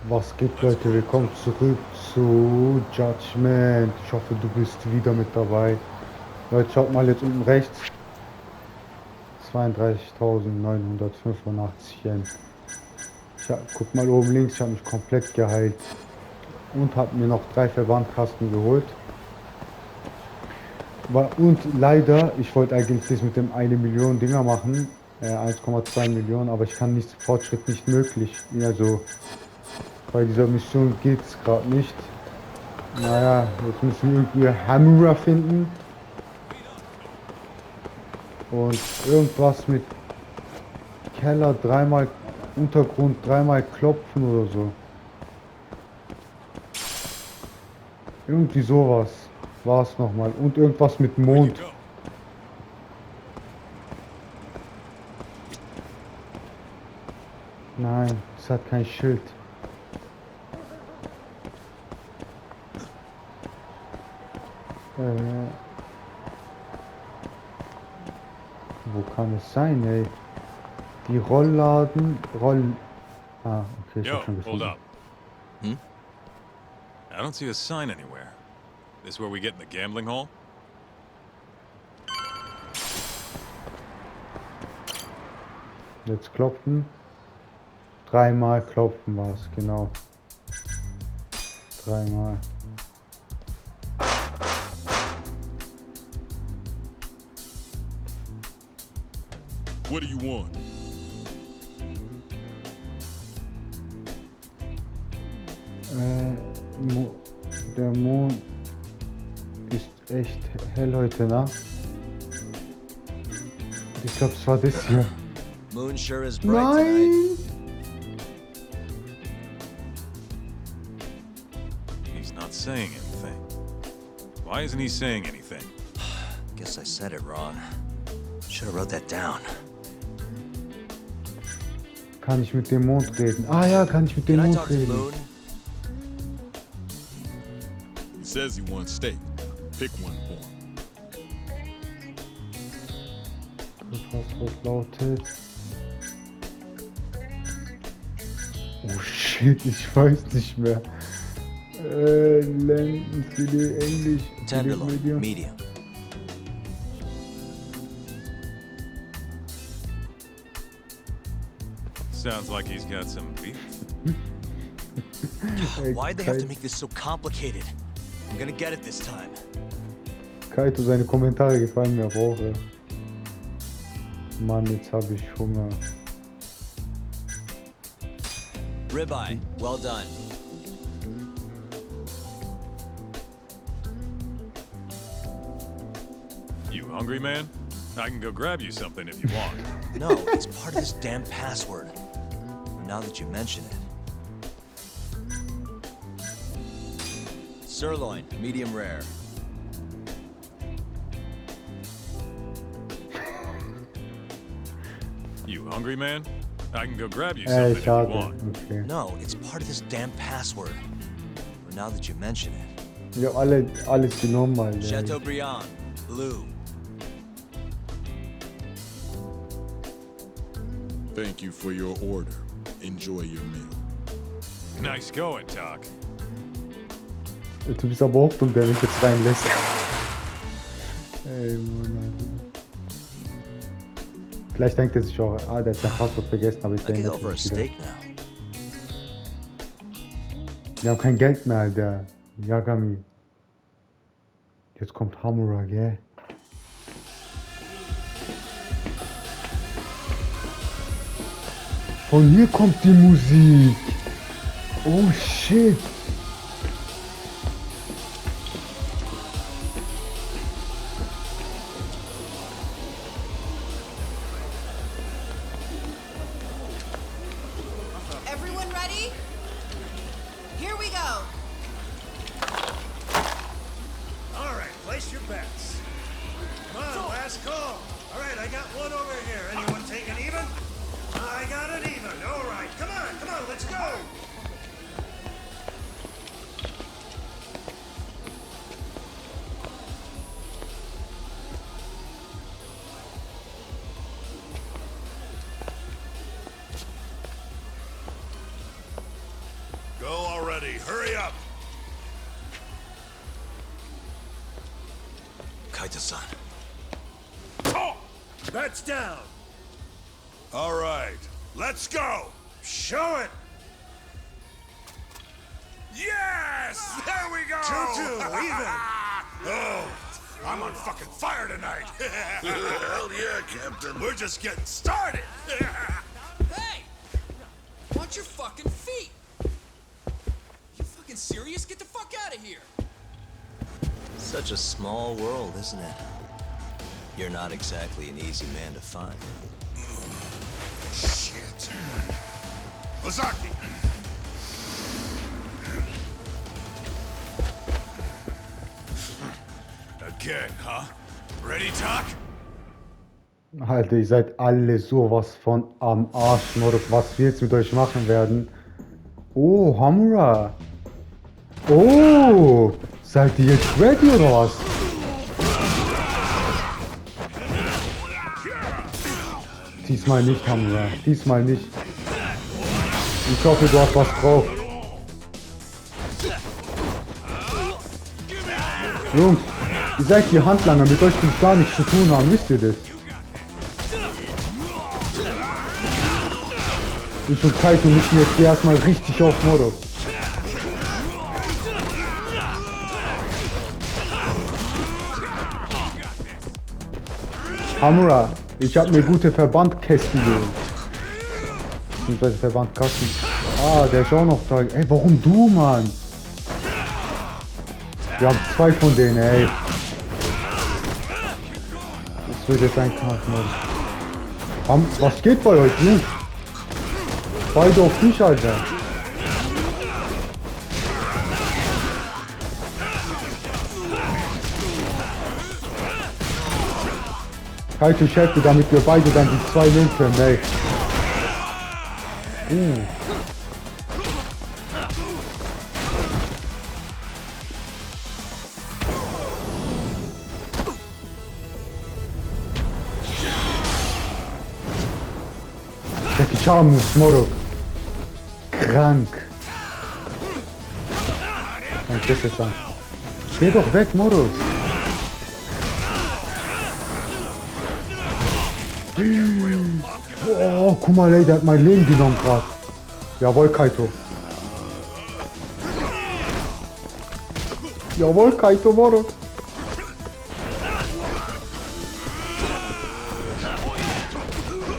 Was geht, Leute? Willkommen zurück zu Judgment. Ich hoffe, du bist wieder mit dabei. Leute, schaut mal jetzt unten rechts. 32.985 Yen. Guck mal oben links, ich habe mich komplett geheilt. Und habe mir noch 3 Verbandkasten geholt. Und leider, ich wollte eigentlich das mit dem 1 Million Dinger machen. 1,2 Millionen, aber ich kann nicht, Fortschritt nicht möglich. Also bei dieser Mission geht es gerade nicht. Naja, jetzt müssen wir irgendwie Hammerer finden. Und irgendwas mit Keller dreimal, Untergrund dreimal klopfen oder so. Irgendwie sowas war es nochmal. Und irgendwas mit Mond. Nein, es hat kein Schild. Wo kann es sein, ey? Die Rollladen, Ah, okay, ich hab schon Hold gefunden. up. I don't see a sign anywhere. This where we get in the gambling hall? Jetzt klopfen. Dreimal klopfen war es, genau. Dreimal. What do you want? Der Mond ist echt hell heute Nacht. Ich glaube, es war das hier. Moon sure is bright tonight. Nein! He's not saying anything. Why isn't he saying anything? Guess I said it wrong. Should have wrote that down. Kann ich mit dem Mond reden? Ah ja, kann ich mit dem Can I Mond talk to the reden? moon? He says he wants steak. Pick one for him. Was lautet? Oh shit, ich weiß nicht mehr. Lendenfilet, Englisch. Tenderloin, Medium. medium. Sounds like he's got some beef. Why'd they have to make this so complicated? I'm gonna get it this time. Kaito, seine Kommentare gefallen mir aber auch. Ja. Mann, jetzt habe ich Hunger. Ribeye, well done. You hungry, man? I can go grab you something if you want. No, it's part of this damn password. Now that you mention it. Sirloin, medium rare. You hungry, man? I can go grab you something if you Schade. want. Okay. No, it's part of this damn password. Now that you mention it. Ich hab alles genommen, Alter. Chateaubriand, blue. Thank you for your order. Enjoy your meal. Nice going, Doc. Du bist aber auch dumm, der mich jetzt reinlässt. Ey, Mann, Alter. Vielleicht denkt er sich auch, der hat sein Passwort vergessen, aber ich I could denke go for a nicht wieder. steak now. Wir haben kein Geld mehr, Alter. Yagami. Jetzt kommt Hamura, gell? Von hier kommt die Musik. Oh shit. Everyone ready? Here we go. All right, place your bets. Come on, last call. All right, I got one over here. Anyone taking even? I got it even. All right, come on, let's go. Go already. Hurry up. Kaito-san. Bets down. All right. Let's go. Show it. Yes! There we go! 2-2, even! Oh, I'm on fucking fire tonight! Hell yeah, Captain. We're just getting started! Hey! Watch your fucking feet! You fucking serious? Get the fuck out of here! Such a small world, isn't it? You're not exactly an easy man to find. Shit. Ozaki! Again, huh? Ready, Doc? Alter, ihr seid alle sowas von am Arsch, Moruk, was wir jetzt mit euch machen werden. Oh, Hamura. Oh, seid ihr jetzt ready oder was? Diesmal nicht, Hamura. Diesmal nicht. Ich hoffe, du hast was drauf. Jungs, ihr seid die Handlanger, mit euch will ich gar nichts zu tun haben, wisst ihr das? Ich und Kaito müssen jetzt erstmal richtig auf Modus. Hamura, ich habe mir gute Verbandkästen geholt. Beziehungsweise Verbandkasten. Ah, der ist auch noch da. Ey, warum du, Mann? Wir haben zwei von denen, ey. Das wird jetzt ein Kampf, Mann. Was geht bei euch, Jungs? Beide auf dich, Alter. Kaito, ich helfe, damit wir beide dann die zwei nehmen können, ey. Jackie Chan Moves, Morok. Krank. Und das ist dann. Geh doch weg, Morok. Oh, guck mal, ey, der hat mein Leben genommen gerade. Jawohl, Kaito. Jawohl, Kaito, Morok.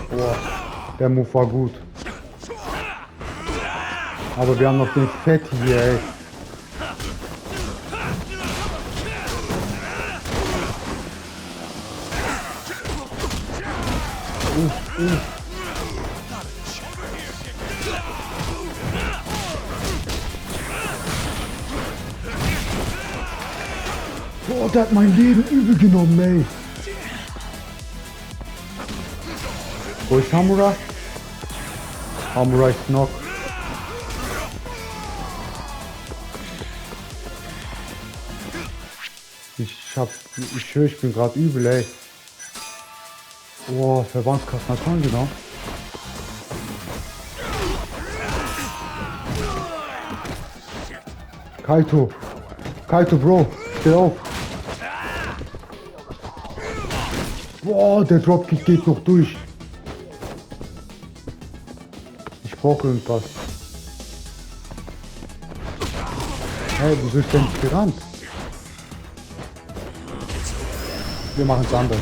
Boah, der Move war gut. Aber wir haben noch den Fett hier, ey. Boah, der hat mein Leben übel genommen, ey. Wo ist Hamura? Hamura ist knock. Ich schwöre, ich bin gerade übel, ey. Oh, Verbandskasten hat schon genommen. Kaito. Kaito, Bro. Steh auf. Boah, der Dropkick geht noch durch. Ich brauche irgendwas. Hey, wieso ist der nicht gerannt? Wir machen es anders.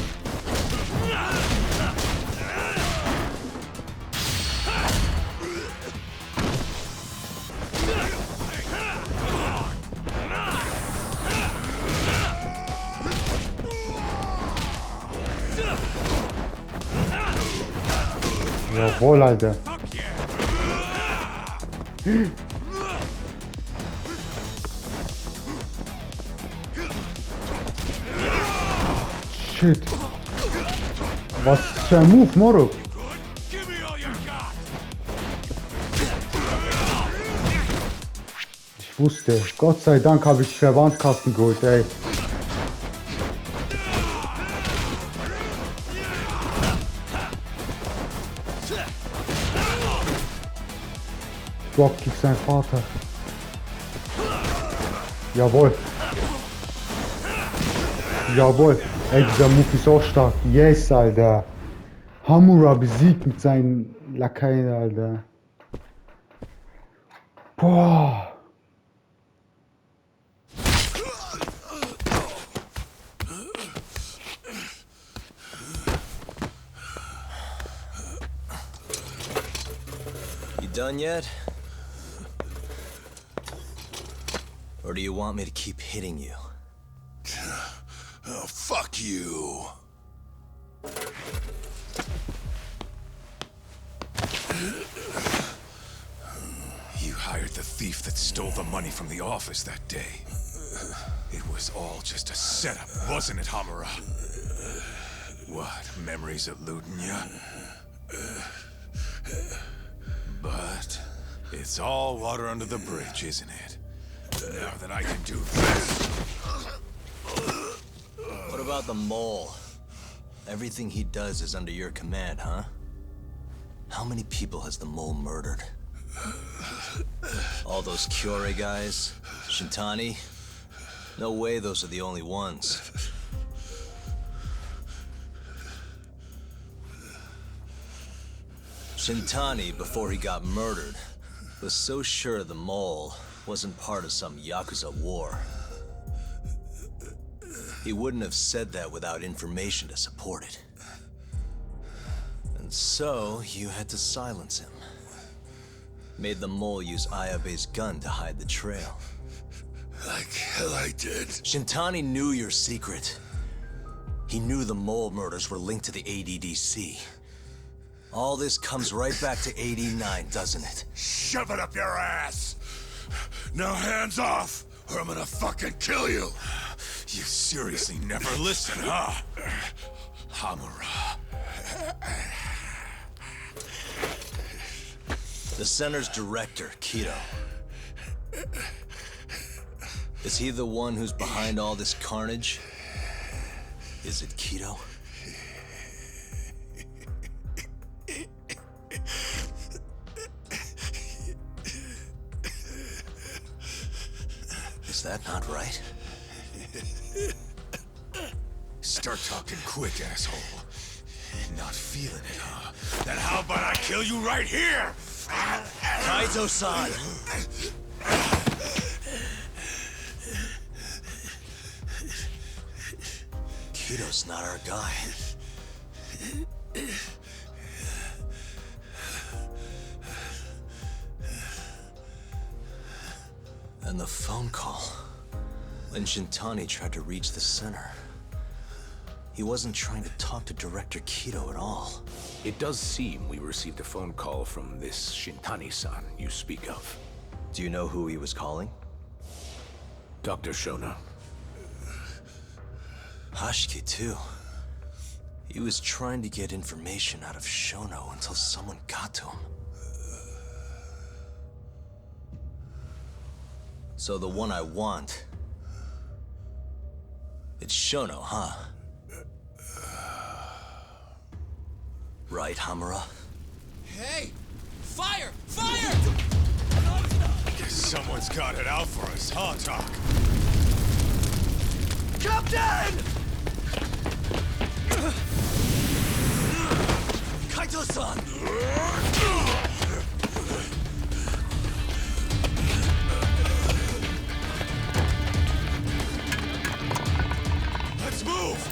Jawohl, Alter. Shit. Was für ein Move, Moro? Ich wusste. Gott sei Dank habe ich Verbandskasten geholt, ey. Dropkick sein Vater. Jawohl. Jawohl. Ey, dieser Move ist auch stark. Yes, Alter. Hamura besiegt mit seinen Lakaien, Alter. Boah. You done yet? Or do you want me to keep hitting you? Oh, fuck you. You hired the thief that stole the money from the office that day. It was all just a setup, wasn't it, Hamura? What, memories eluding you? But it's all water under the bridge, isn't it? Now that I can do this. What about the mole? Everything he does is under your command, huh? How many people has the mole murdered? All those Kyorei guys? Shintani? No way those are the only ones. Shintani, before he got murdered, was so sure the mole wasn't part of some Yakuza war. He wouldn't have said that without information to support it. And so, you had to silence him. Made the mole use Ayabe's gun to hide the trail. Like hell I did. Shintani knew your secret. He knew the mole murders were linked to the ADDC. All this comes right back to 89, doesn't it? Shove it up your ass! Now hands off, or I'm gonna fucking kill you! You seriously never listen, huh? Hamura. The center's director, Kido. Is he the one who's behind all this carnage? Is it Kido? Is that not right? Start talking quick, asshole. Not feeling it, huh? Then how about I kill you right here? Kaito-san! Kido's not our guy. And the phone call. When Shintani tried to reach the center, he wasn't trying to talk to Director Kido at all. It does seem we received a phone call from this Shintani-san you speak of. Do you know who he was calling? Dr. Shona. Hashiki, too. He was trying to get information out of Shono until someone got to him. So the one I want... it's Shono, huh? Right, Hamura? Hey! Fire! Fire! Guess someone's got it out for us, huh, Doc? Captain! Kaito-san! Let's move!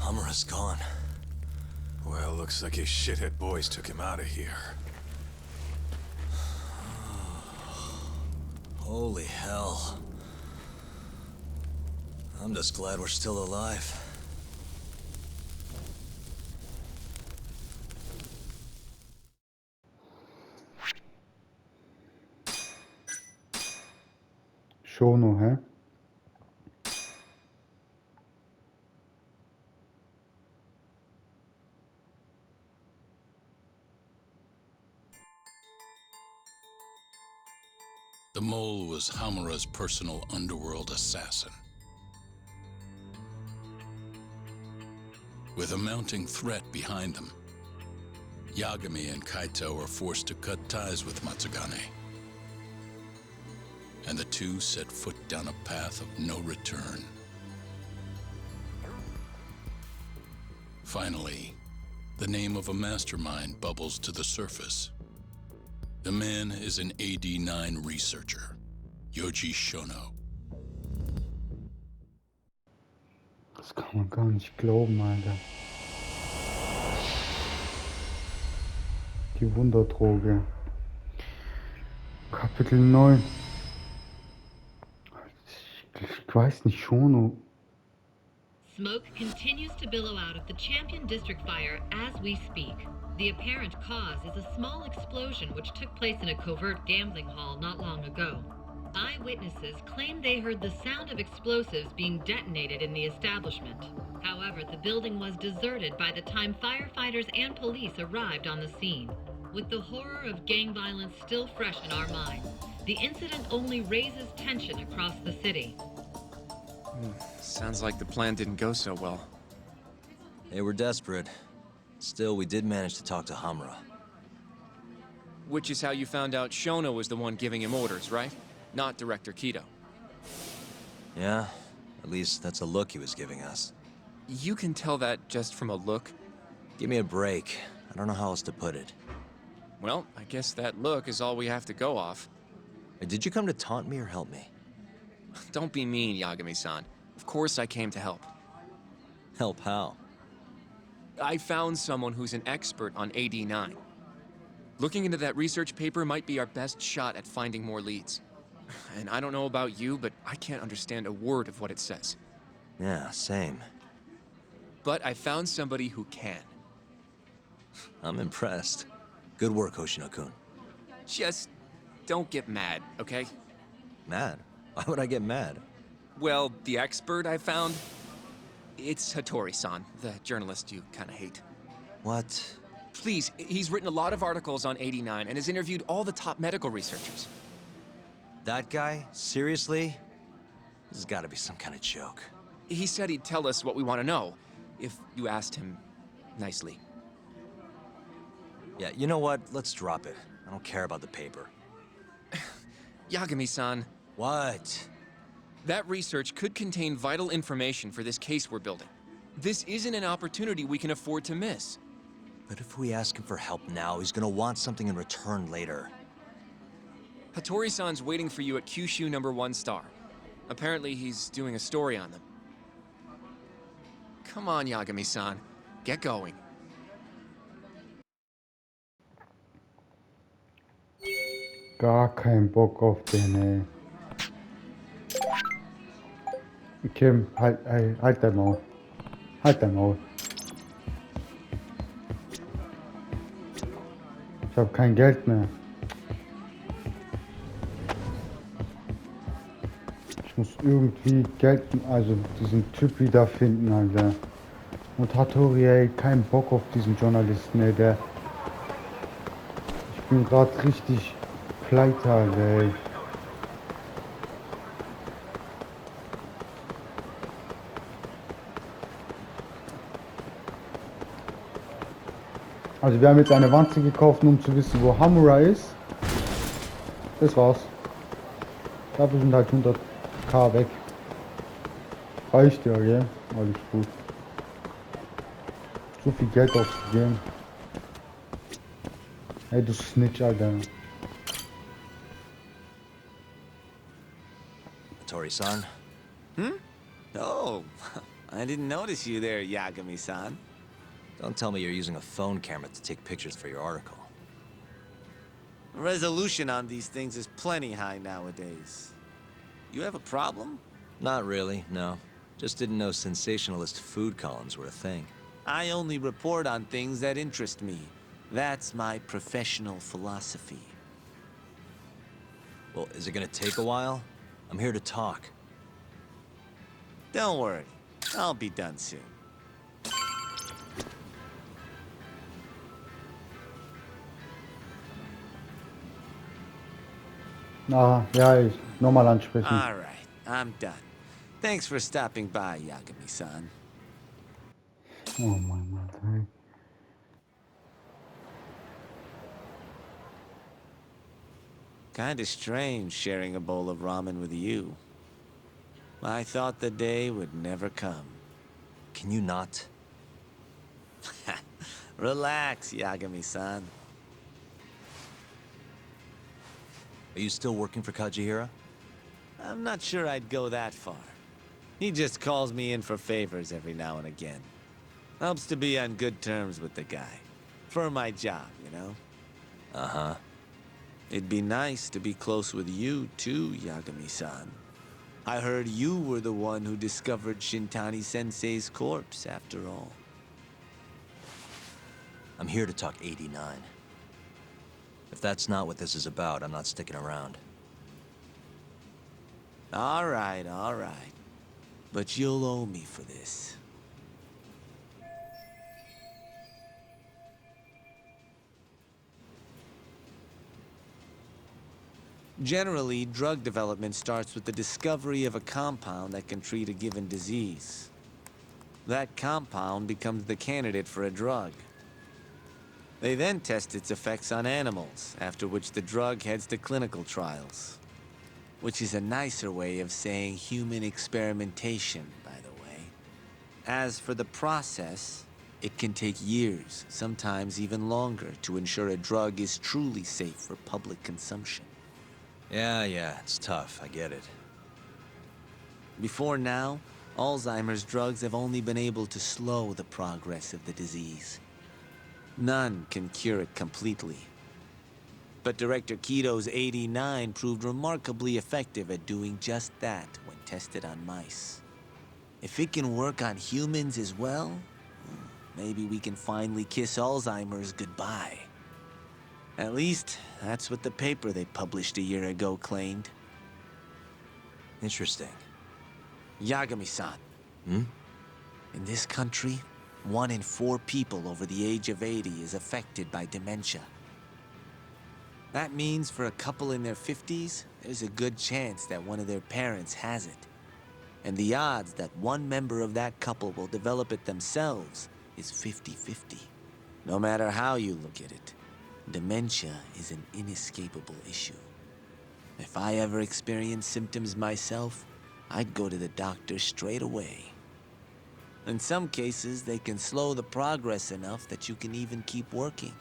Hamura's gone. Well, looks like his shithead boys took him out of here. Holy hell. I'm just glad we're still alive. Shono, hä? The mole was Hamura's personal underworld assassin. With a mounting threat behind them, Yagami and Kaito were forced to cut ties with Matsugane. And the two set foot down a path of no return. Finally, the name of a mastermind bubbles to the surface. The man is an AD9 researcher, Yoji Shono. Das kann man gar nicht glauben, Alter. Die Wunderdroge. Kapitel 9. Ich weiß nicht, Shono. Smoke continues to billow out of the Champion District fire as we speak. The apparent cause is a small explosion which took place in a covert gambling hall not long ago. Eyewitnesses claim they heard the sound of explosives being detonated in the establishment. However, the building was deserted by the time firefighters and police arrived on the scene. With the horror of gang violence still fresh in our minds, the incident only raises tension across the city. Sounds like the plan didn't go so well. They were desperate. Still, we did manage to talk to Hamura. Which is how you found out Shono was the one giving him orders, right? Not Director Kido. Yeah, at least that's a look he was giving us. You can tell that just from a look? Give me a break. I don't know how else to put it. Well, I guess that look is all we have to go off. Did you come to taunt me or help me? Don't be mean, Yagami-san. Of course I came to help. Help how? I found someone who's an expert on AD9. Looking into that research paper might be our best shot at finding more leads. And I don't know about you, but I can't understand a word of what it says. Yeah, same. But I found somebody who can. I'm impressed. Good work, Hoshino-kun. Just don't get mad, okay? Mad? Why would I get mad? Well, the expert I found, it's Hattori-san, the journalist you kind of hate. What? Please, he's written a lot of articles on 89 and has interviewed all the top medical researchers. That guy? Seriously? This has got to be some kind of joke. He said he'd tell us what we want to know, if you asked him nicely. Yeah, you know what? Let's drop it. I don't care about the paper. Yagami-san. What? That research could contain vital information for this case we're building. This isn't an opportunity we can afford to miss. But if we ask him for help now, he's gonna want something in return later. Hattori-san's waiting for you at Kyushu #1 star. Apparently he's doing a story on them. Come on, Yagami-san. Get going. Gar kein Bock auf den, ey. Kim, halt dein Maul. Halt dein Maul. Ich habe kein Geld mehr. Ich muss irgendwie Geld, also diesen Typ wiederfinden, Alter. Und Hattori, ey, kein Bock auf diesen Journalisten, ey, der... Ich bin gerade richtig pleite, Alter, ey. Also wir haben jetzt eine Wanze gekauft, um zu wissen, wo Hamura ist. Das war's. Dafür sind halt 100.000 weg. Reicht ja, gell? Alles gut. So viel Geld ausgegeben. Hey, du Snitch, Alter. Hattori-san? Oh, I didn't notice you there, Yagami-san. Don't tell me you're using a phone camera to take pictures for your article. Resolution on these things is plenty high nowadays. You have a problem? Not really, no. Just didn't know sensationalist food columns were a thing. I only report on things that interest me. That's my professional philosophy. Well, is it gonna take a while? I'm here to talk. Don't worry. I'll be done soon. Ah, ja, nochmal ansprechen. All right, I'm done. Thanks for stopping by, Yagami-san. Oh Mann, Alter. Kinda strange sharing a bowl of ramen with you. I thought the day would never come. Can you not? Relax, Yagami-san. Are you still working for Kajihira? I'm not sure I'd go that far. He just calls me in for favors every now and again. Helps to be on good terms with the guy. For my job, you know? Uh-huh. It'd be nice to be close with you, too, Yagami-san. I heard you were the one who discovered Shintani-sensei's corpse, after all. I'm here to talk 89. If that's not what this is about, I'm not sticking around. All right, all right. But you'll owe me for this. Generally, drug development starts with the discovery of a compound that can treat a given disease. That compound becomes the candidate for a drug. They then test its effects on animals, after which the drug heads to clinical trials. Which is a nicer way of saying human experimentation, by the way. As for the process, it can take years, sometimes even longer, to ensure a drug is truly safe for public consumption. Yeah, it's tough, I get it. Before now, Alzheimer's drugs have only been able to slow the progress of the disease. None can cure it completely. But Director Kito's 89 proved remarkably effective at doing just that when tested on mice. If it can work on humans as well, maybe we can finally kiss Alzheimer's goodbye. At least, that's what the paper they published a year ago claimed. Interesting. Yagami-san. Hmm? In this country, 1 in 4 people over the age of 80 is affected by dementia. That means for a couple in their 50s, there's a good chance that one of their parents has it. And the odds that one member of that couple will develop it themselves is 50-50. No matter how you look at it, dementia is an inescapable issue. If I ever experienced symptoms myself, I'd go to the doctor straight away. In some cases, they can slow the progress enough that you can even keep working.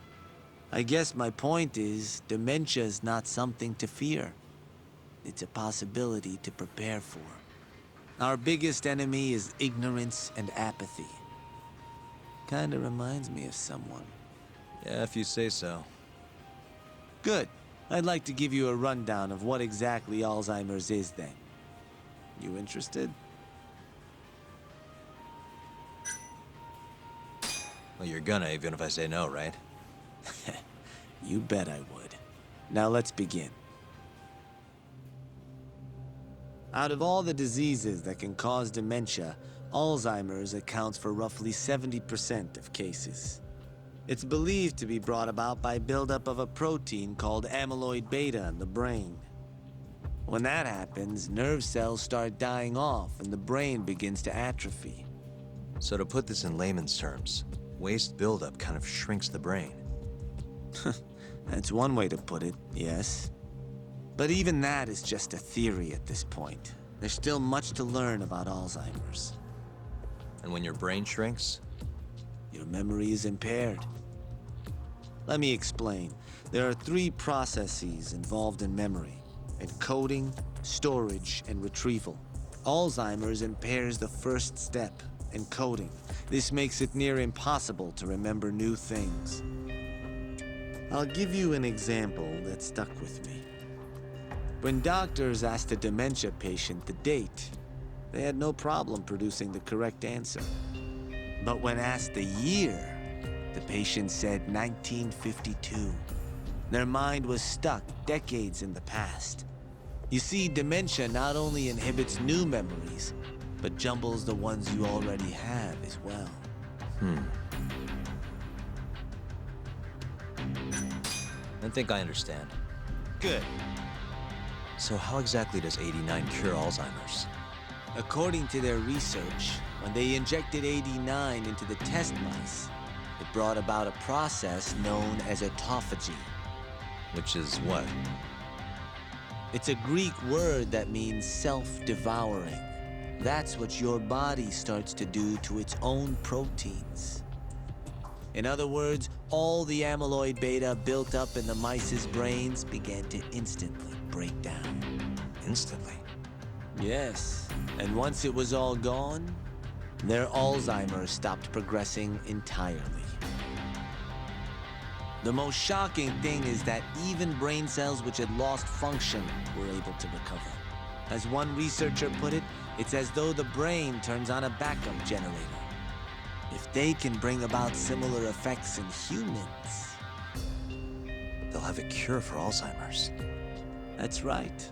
I guess my point is, dementia is not something to fear. It's a possibility to prepare for. Our biggest enemy is ignorance and apathy. Kinda reminds me of someone. Yeah, if you say so. Good. I'd like to give you a rundown of what exactly Alzheimer's is then. You interested? Well, you're gonna, even if I say no, right? You bet I would. Now let's begin. Out of all the diseases that can cause dementia, Alzheimer's accounts for roughly 70% of cases. It's believed to be brought about by buildup of a protein called amyloid beta in the brain. When that happens, nerve cells start dying off and the brain begins to atrophy. So to put this in layman's terms, waste buildup kind of shrinks the brain. That's one way to put it, yes. But even that is just a theory at this point. There's still much to learn about Alzheimer's. And when your brain shrinks? Your memory is impaired. Let me explain. There are 3 processes involved in memory: encoding, storage, and retrieval. Alzheimer's impairs the first step, encoding. This makes it near impossible to remember new things. I'll give you an example that stuck with me. When doctors asked a dementia patient the date, they had no problem producing the correct answer. But when asked the year, the patient said 1952. Their mind was stuck decades in the past. You see, dementia not only inhibits new memories, but jumbles the ones you already have as well. I think I understand. Good. So how exactly does 89 cure Alzheimer's? According to their research, when they injected 89 into the test mice, it brought about a process known as autophagy. Which is what? It's a Greek word that means self-devouring. That's what your body starts to do to its own proteins. In other words, all the amyloid beta built up in the mice's brains began to instantly break down. Instantly? Yes, and once it was all gone, their Alzheimer's stopped progressing entirely. The most shocking thing is that even brain cells which had lost function were able to recover. As one researcher put it, it's as though the brain turns on a backup generator. If they can bring about similar effects in humans, they'll have a cure for Alzheimer's. That's right.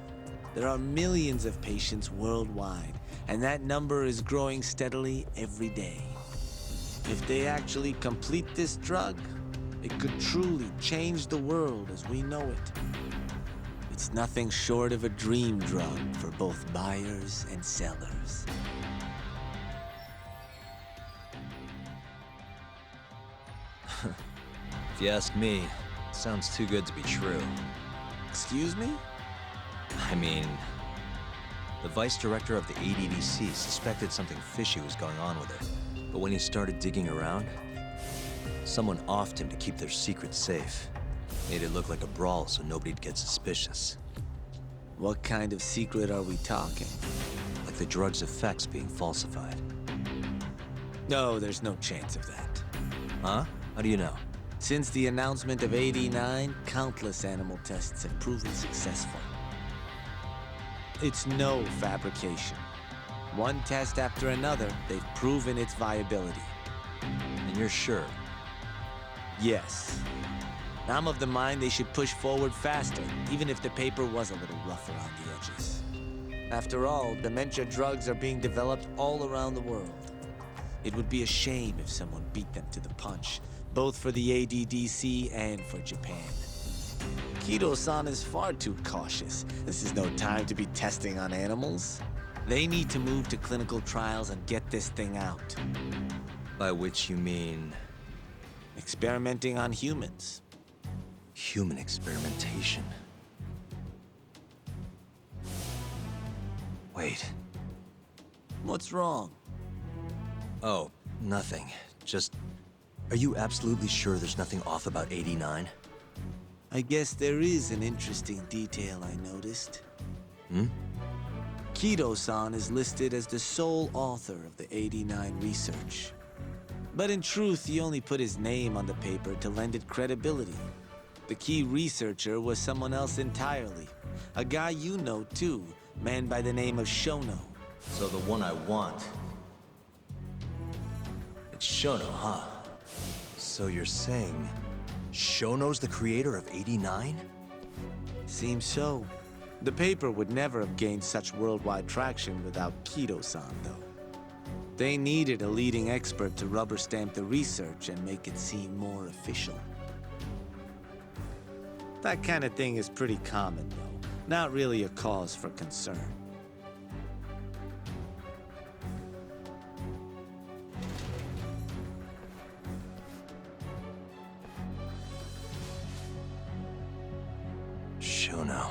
There are millions of patients worldwide, and that number is growing steadily every day. If they actually complete this drug, it could truly change the world as we know it. It's nothing short of a dream drug for both buyers and sellers. If you ask me, it sounds too good to be true. Excuse me? I mean, the vice director of the ADDC suspected something fishy was going on with it. But when he started digging around, someone offed him to keep their secret safe. Made it look like a brawl so nobody'd get suspicious. What kind of secret are we talking? Like the drug's effects being falsified. No, there's no chance of that. Huh? How do you know? Since the announcement of 89, countless animal tests have proven successful. It's no fabrication. One test after another, they've proven its viability. And you're sure? Yes. I'm of the mind they should push forward faster, even if the paper was a little rough around the edges. After all, dementia drugs are being developed all around the world. It would be a shame if someone beat them to the punch, both for the ADDC and for Japan. Kido-san is far too cautious. This is no time to be testing on animals. They need to move to clinical trials and get this thing out. By which you mean? Experimenting on humans. Human experimentation. Wait. What's wrong? Oh, nothing. Just, are you absolutely sure there's nothing off about 89? I guess there is an interesting detail I noticed. Kido-san is listed as the sole author of the 89 research. But in truth, he only put his name on the paper to lend it credibility. The key researcher was someone else entirely. A guy you know too, man by the name of Shono. So the one I want. It's Shono, huh? So you're saying Shono's the creator of 89? Seems so. The paper would never have gained such worldwide traction without Kido-san, though. They needed a leading expert to rubber stamp the research and make it seem more official. That kind of thing is pretty common, though. Not really a cause for concern. Shono,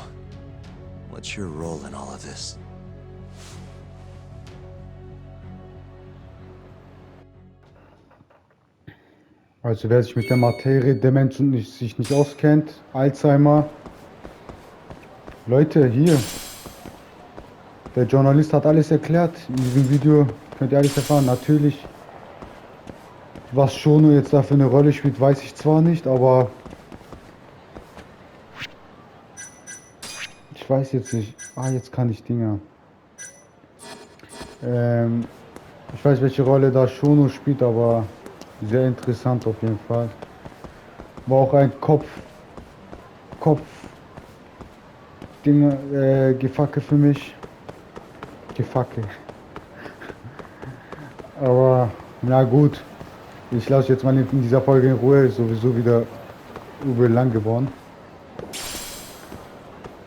what's your role in all of this? Also wer sich mit der Materie Demenz und sich nicht auskennt, Alzheimer. Leute, hier. Der Journalist hat alles erklärt. In diesem Video könnt ihr alles erfahren. Natürlich, was Shono jetzt da für eine Rolle spielt, weiß ich zwar nicht, aber ich weiß jetzt nicht. Ah, jetzt kann ich Dinger. Ich weiß, welche Rolle da Shono spielt, aber sehr interessant auf jeden Fall. War auch ein Dinge, Gefacke für mich. Gefacke. Aber, na gut. Ich lasse jetzt mal in dieser Folge in Ruhe. Ist sowieso wieder übel lang geworden.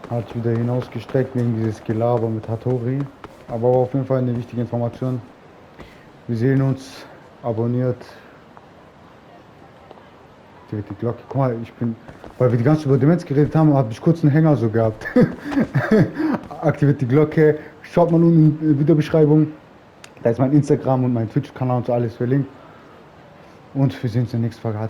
Hat wieder hinausgestreckt wegen dieses Gelaber mit Hattori. Aber auf jeden Fall eine wichtige Information. Wir sehen uns. Abonniert. Aktiviert die Glocke. Guck mal, weil wir die ganze Zeit über Demenz geredet haben, habe ich kurz einen Hänger so gehabt. Aktiviert die Glocke. Schaut mal unten in der Videobeschreibung. Da ist mein Instagram und mein Twitch-Kanal und so alles verlinkt. Und wir sehen uns in der nächsten Folge.